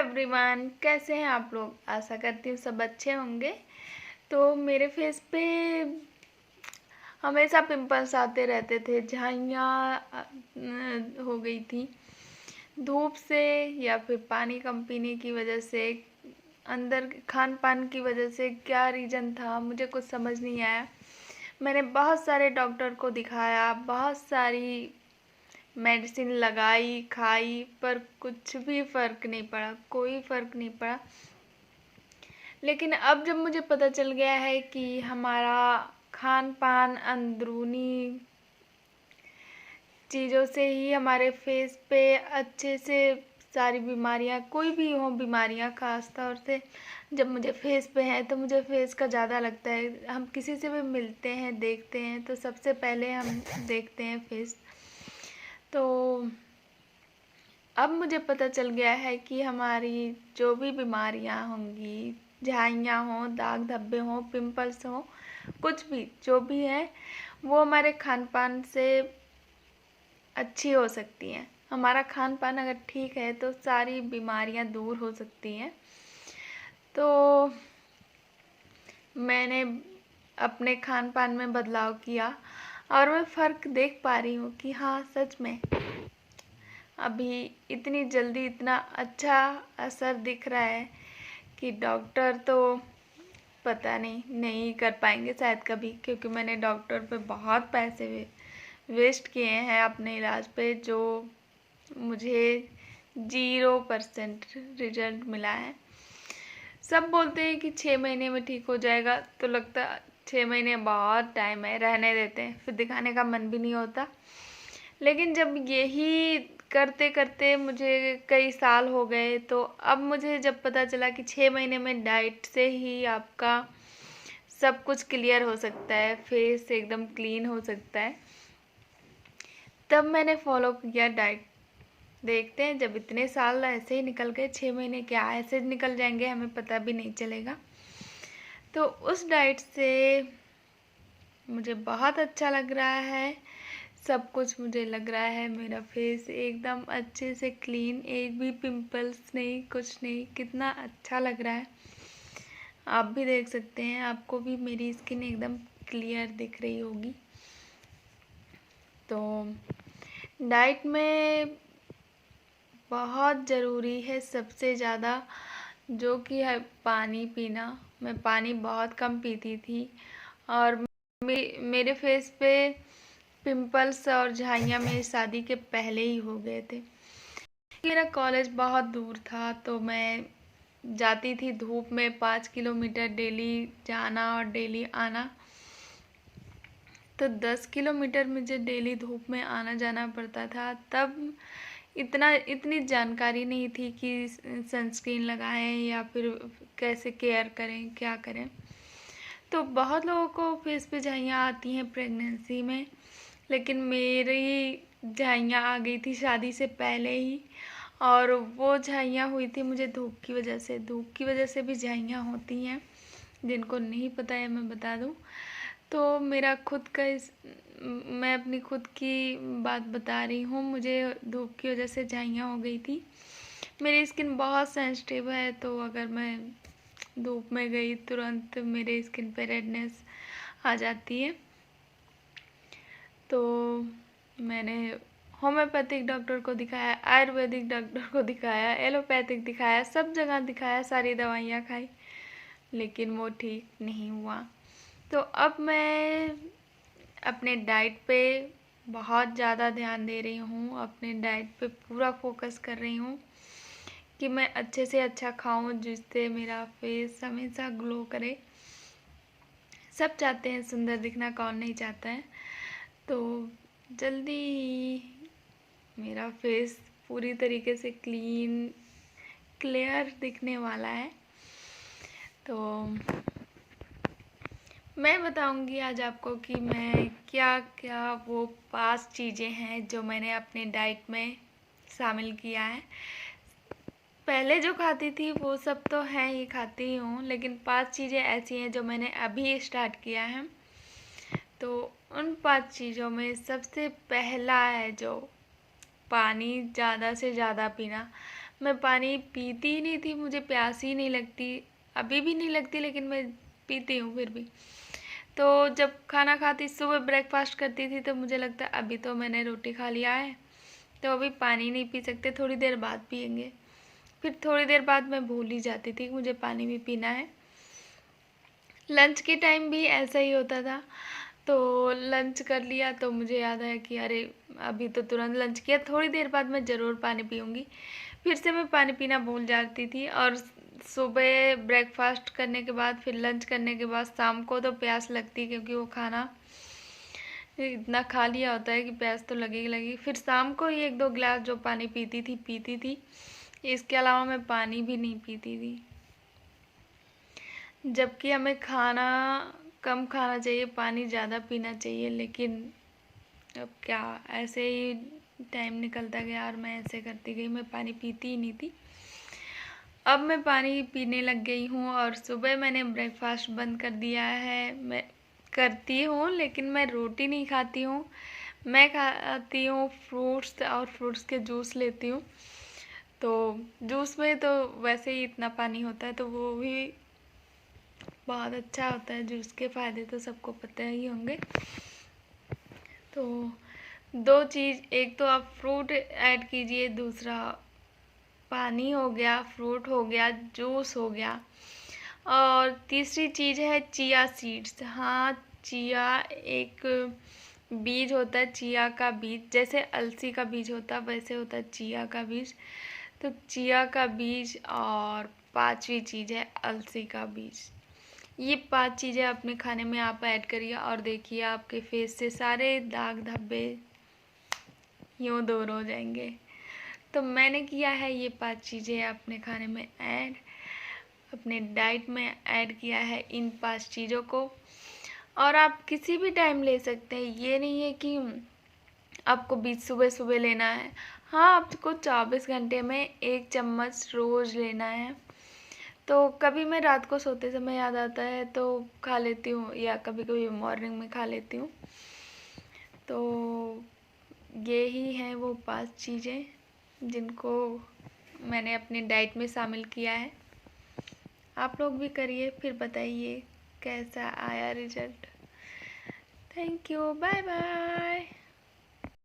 Everyone, कैसे हैं आप लोग। आशा करती हूँ सब अच्छे होंगे। तो मेरे फेस पे हमेशा पिंपल्स आते रहते थे, झाइयाँ हो गई थी धूप से या फिर पानी कम पीने की वजह से, अंदर खान पान की वजह से। क्या रीज़न था मुझे कुछ समझ नहीं आया। मैंने बहुत सारे डॉक्टर को दिखाया, बहुत सारी मेडिसिन लगाई खाई, पर कुछ भी फ़र्क नहीं पड़ा, कोई फ़र्क नहीं पड़ा। लेकिन अब जब मुझे पता चल गया है कि हमारा खान पान अंदरूनी चीज़ों से ही हमारे फेस पे अच्छे से सारी बीमारियां, कोई भी हो बीमारियां, ख़ास तौर से जब मुझे फेस पे है तो मुझे फेस का ज़्यादा लगता है। हम किसी से भी मिलते हैं, देखते हैं तो सबसे पहले हम देखते हैं फेस। तो अब मुझे पता चल गया है कि हमारी जो भी बीमारियां होंगी, झाइयाँ हों, दाग धब्बे हों, पिंपल्स हों, कुछ भी जो भी है वो हमारे खान पान से अच्छी हो सकती हैं। हमारा खान पान अगर ठीक है तो सारी बीमारियां दूर हो सकती हैं। तो मैंने अपने खान पान में बदलाव किया और मैं फ़र्क देख पा रही हूँ कि हाँ, सच में अभी इतनी जल्दी इतना अच्छा असर दिख रहा है कि डॉक्टर तो पता नहीं कर पाएंगे शायद कभी, क्योंकि मैंने डॉक्टर पे बहुत पैसे वेस्ट किए हैं अपने इलाज पे, जो मुझे 0% रिजल्ट मिला है। सब बोलते हैं कि 6 महीने में ठीक हो जाएगा, तो लगता है 6 महीने बहुत टाइम है, रहने देते हैं, फिर दिखाने का मन भी नहीं होता। लेकिन जब यही करते करते मुझे कई साल हो गए, तो अब मुझे जब पता चला कि 6 महीने में डाइट से ही आपका सब कुछ क्लियर हो सकता है, फेस एकदम क्लीन हो सकता है, तब मैंने फॉलो किया डाइट। देखते हैं, जब इतने साल ऐसे ही निकल गए, 6 महीने क्या ऐसे निकल जाएंगे, हमें पता भी नहीं चलेगा। तो उस डाइट से मुझे बहुत अच्छा लग रहा है, सब कुछ मुझे लग रहा है, मेरा फेस एकदम अच्छे से क्लीन, एक भी पिंपल्स नहीं, कुछ नहीं, कितना अच्छा लग रहा है। आप भी देख सकते हैं, आपको भी मेरी स्किन एकदम क्लियर दिख रही होगी। तो डाइट में बहुत ज़रूरी है सबसे ज़्यादा, जो कि है पानी पीना। मैं पानी बहुत कम पीती थी और मेरे फेस पे पिंपल्स और झाइयाँ मेरी शादी के पहले ही हो गए थे। मेरा कॉलेज बहुत दूर था, तो मैं जाती थी धूप में 5 किलोमीटर डेली जाना और डेली आना। तो 10 किलोमीटर मुझे डेली धूप में आना जाना पड़ता था। तब इतनी जानकारी नहीं थी कि सनस्क्रीन लगाएं या फिर कैसे केयर करें, क्या करें। तो बहुत लोगों को फेस पे झाइयाँ आती हैं प्रेगनेंसी में, लेकिन मेरी झाइयाँ आ गई थी शादी से पहले ही, और वो झाइयाँ हुई थी मुझे धूप की वजह से। धूप की वजह से भी झाइयाँ होती हैं, जिनको नहीं पता है मैं बता दूँ। तो मेरा खुद का मैं अपनी खुद की बात बता रही हूँ, मुझे धूप की वजह से झाइयाँ हो गई थी। मेरी स्किन बहुत सेंसिटिव है, तो अगर मैं धूप में गई तुरंत मेरे स्किन पे रेडनेस आ जाती है। तो मैंने होम्योपैथिक डॉक्टर को दिखाया, आयुर्वेदिक डॉक्टर को दिखाया, एलोपैथिक दिखाया, सब जगह दिखाया, सारी दवाइयाँ खाई, लेकिन वो ठीक नहीं हुआ। तो अब मैं अपने डाइट पे बहुत ज़्यादा ध्यान दे रही हूँ, अपने डाइट पे पूरा फोकस कर रही हूँ कि मैं अच्छे से अच्छा खाऊं, जिससे मेरा फेस हमेशा ग्लो करे। सब चाहते हैं सुंदर दिखना, कौन नहीं चाहता है। तो जल्दी ही मेरा फेस पूरी तरीके से क्लियर दिखने वाला है। तो मैं बताऊंगी आज आपको कि मैं क्या क्या वो 5 चीज़ें हैं जो मैंने अपने डाइट में शामिल किया है। पहले जो खाती थी वो सब तो है ही, खाती ही हूँ, लेकिन 5 चीज़ें ऐसी हैं जो मैंने अभी स्टार्ट किया है। तो उन 5 चीज़ों में सबसे पहला है जो पानी ज़्यादा से ज़्यादा पीना। मैं पानी पीती ही नहीं थी, मुझे प्यास ही नहीं लगती, अभी भी नहीं लगती, लेकिन मैं पीती हूँ फिर भी। तो जब खाना खाती, सुबह ब्रेकफास्ट करती थी, तो मुझे लगता अभी तो मैंने रोटी खा लिया है, तो अभी पानी नहीं पी सकते, थोड़ी देर बाद पियेंगे। फिर थोड़ी देर बाद मैं भूल ही जाती थी कि मुझे पानी भी पीना है। लंच के टाइम भी ऐसा ही होता था। तो लंच कर लिया तो मुझे याद आया कि अरे अभी तो तुरंत लंच किया, थोड़ी देर बाद मैं ज़रूर पानी पीऊँगी। फिर से मैं पानी पीना भूल जाती थी। और सुबह ब्रेकफास्ट करने के बाद, फिर लंच करने के बाद शाम को तो प्यास लगती, क्योंकि वो खाना इतना खा लिया होता है कि प्यास तो लगेगी लगेगी। फिर शाम को ही 1-2 गिलास जो पानी पीती थी। इसके अलावा मैं पानी भी नहीं पीती थी। जबकि हमें खाना कम खाना चाहिए, पानी ज़्यादा पीना चाहिए, लेकिन अब क्या, ऐसे ही टाइम निकलता गया और मैं ऐसे करती गई, मैं पानी पीती ही नहीं थी। अब मैं पानी पीने लग गई हूँ और सुबह मैंने ब्रेकफास्ट बंद कर दिया है। मैं करती हूँ, लेकिन मैं रोटी नहीं खाती हूँ, मैं खाती हूँ फ्रूट्स, और फ्रूट्स के जूस लेती हूँ। तो जूस में तो वैसे ही इतना पानी होता है, तो वो भी बहुत अच्छा होता है। जूस के फ़ायदे तो सबको पता ही होंगे। तो 2 चीज़, एक तो आप फ्रूट ऐड कीजिए, दूसरा पानी हो गया, फ्रूट हो गया, जूस हो गया, और तीसरी चीज़ है चिया सीड्स। हाँ, चिया एक बीज होता है, चिया का बीज, जैसे अलसी का बीज होता है वैसे होता है चिया का बीज। तो चिया का बीज, और पांचवी चीज़ है अलसी का बीज। ये 5 चीज़ें अपने खाने में आप ऐड करिए और देखिए आपके फेस से सारे दाग धब्बे यूँ दूर हो जाएंगे। तो मैंने किया है ये 5 चीज़ें अपने खाने में ऐड, अपने डाइट में ऐड किया है इन 5 चीज़ों को। और आप किसी भी टाइम ले सकते हैं, ये नहीं है कि आपको बीज सुबह सुबह लेना है। हाँ, आपको 24 घंटे में 1 चम्मच रोज़ लेना है। तो कभी मैं रात को सोते समय याद आता है तो खा लेती हूँ, या कभी कभी मॉर्निंग में खा लेती हूँ। तो ये ही हैं वो 5 चीज़ें जिनको मैंने अपनी डाइट में शामिल किया है। आप लोग भी करिए, फिर बताइए कैसा आया result. Thank you, bye bye.